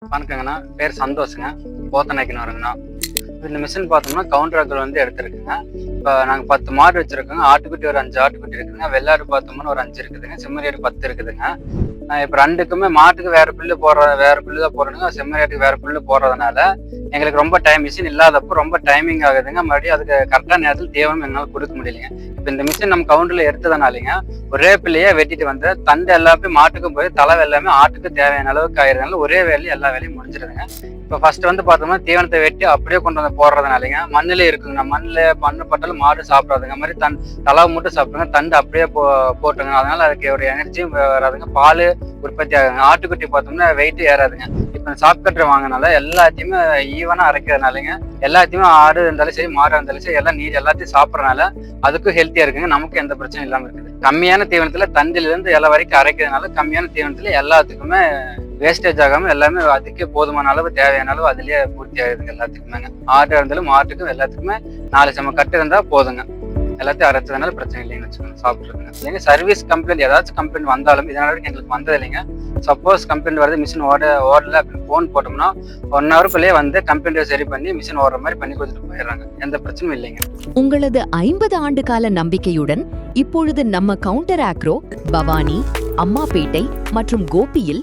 வணக்கங்கண்ணா. பேர் சந்தோஷங்க. போத்தநாய்க்கனூருங்கண்ணா. இந்த மிஷின் பார்த்தோம்னா கவுண்டர் அக்கள் வந்து எடுத்துருக்குங்க. இப்போ நாங்கள் 10 மாடு வச்சுருக்கோங்க. ஆட்டுக்குட்டி ஒரு 5 ஆட்டுக்குட்டி இருக்குதுங்க. வெள்ளாடு பார்த்தோம்னா ஒரு 5 இருக்குதுங்க. செம்மறியாடு 10 இருக்குதுங்க. இப்போ 2க்குமே மாட்டுக்கு வேறு புல்லு தான் போடுறதுங்க. செம்மறியாட்டுக்கு வேறு புல்லு போடுறதுனால எங்களுக்கு ரொம்ப மிஷின் இல்லாதப்போ ரொம்ப டைமிங் ஆகுதுங்க. மறுபடியும் அதுக்கு கரெக்டான நேரத்தில் தீவனம் எங்களால் கொடுக்க முடியலைங்க. இப்போ இந்த மிஷின் நம்ம கவுண்டரில் எடுத்ததுனாலிங்க ஒரே பிள்ளையே வெட்டிட்டு வந்து தண்டு எல்லாமே மாட்டுக்கும் போய் தலை எல்லாமே ஆட்டுக்கு தேவையான அளவுக்கு ஆயிடுறதுனால ஒரே வேலையும் எல்லா வேலையும் முடிஞ்சிருதுங்க. இப்போ ஃபர்ஸ்ட் வந்து பார்த்தோம்னா தீவனத்தை வெட்டி அப்படியே கொண்டு வந்து போடுறதுனாலங்க மண்ணிலே இருக்குங்க. மண்ணு பட்டாலும் மாடு சாப்பிடாதுங்க. மாதிரி தலை மட்டும் சாப்பிடுங்க, தண்டு அப்படியே போட்டுங்க. அதனால அதுக்கு ஒரு எனர்ஜியும் வராதுங்க. பால் உற்பத்தி ஆகுங்க. ஆட்டுக்குட்டி பார்த்தோம்னா வெயிட் ஏறாதுங்க. இப்போ சாப் கட்டர் வாங்கினால எல்லாத்தையுமே ஈவனா அரைக்கிறதுனாலங்க எல்லாத்தையுமே ஆடு இருந்தாலும் சரி மாடு இருந்தாலும் சரி எல்லாம் நீர் எல்லாத்தையும் சாப்பிட்றதுனால அதுக்கும் ஹெல்த்தியா இருக்குங்க. நமக்கு எந்த பிரச்சனையும் இல்லாம இருக்குது. கம்மியான தீவனத்துல தண்டில இருந்து இலை வரைக்கும் அரைக்கிறதுனால கம்மியான தீவனத்துல எல்லாத்துக்குமே வேஸ்டேஜ் ஆகாம எல்லாமே அதுக்கே போதுமான அளவு தேவையான அளவு அதுலயே பூர்த்தி ஆகுதுங்க. எல்லாத்துக்குமேங்க ஆடு இருந்தாலும் மாட்டுக்கும் எல்லாத்துக்குமே 4 செம கட்டு இருந்தா போதுங்க. எல்லாத்தையும் அரைச்சதுனால பிரச்சனை இல்லைன்னு வச்சுக்கோங்க. சாப்பிட்ருக்குங்க. இல்லைங்க சர்வீஸ் கம்ப்ளைண்ட் ஏதாச்சும் கம்ப்ளைண்ட் வந்தாலும் இதனால எங்களுக்கு வந்தது இல்லைங்க. சப்போஸ் கம்ப்ளைண்ட் வருது மிஷின் ஓடல அப்படின்னு ஃபோன் போட்டோம்னா 1 ஹவருக்குள்ளேயே வந்து கம்ப்ளைண்ட்டை சரி பண்ணி மிஷின் ஓடுற மாதிரி பண்ணி கொடுத்துட்டு போயிடுறாங்க. எந்த பிரச்சனையும் இல்லைங்க. உங்களது 50 ஆண்டு கால நம்பிக்கையுடன் இப்பொழுது நம்ம கவுண்டர் ஆக்ரோ பவானி, அம்மாபேட்டை மற்றும் கோபியில்